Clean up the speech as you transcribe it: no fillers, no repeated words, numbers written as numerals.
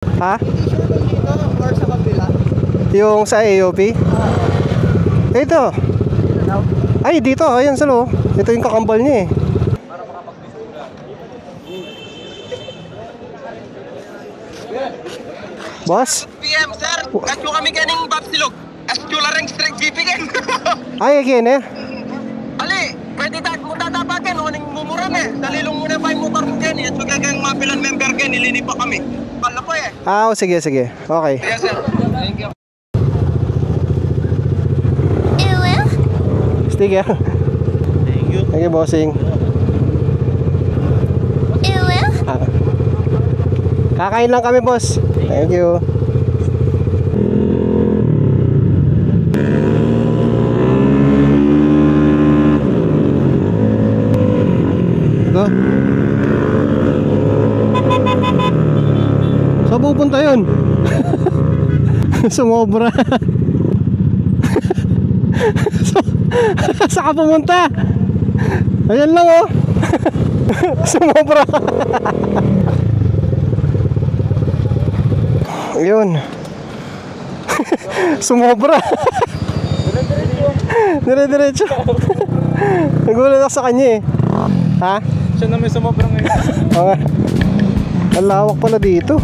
Ha? Dito or sa kabila? Yung sa AOP? Ito. Ay, dito. Ayan sa loob. Ito yung kakambal niya eh. Boss? PM sir, kadyo kami kaning Babsilog. Astularing strength gipigan. Ay, again eh. Ali, pwede mo tatapagan o ning mumuran eh. Dalilong muna pa yung motor mo dyan eh. At suga kang mapilan member ka, nilini pa kami. Pala po eh. Ah, sige, sige. Okay. Yes sir. Thank you. Sticker. Thank you. Thank you, bossing. Ah. Kakain lang kami, boss. Thank you. Ito. Saan pupunta yun? Sumobra. Saan ka pumunta? Ayan lang oh. Sumobra. Ayun. Sumobra. Dire-diretso. Nagulat ako sa kanya eh. Ha? Siya na may sumobra ngayon. Oo nga. Ang lawak pala dito.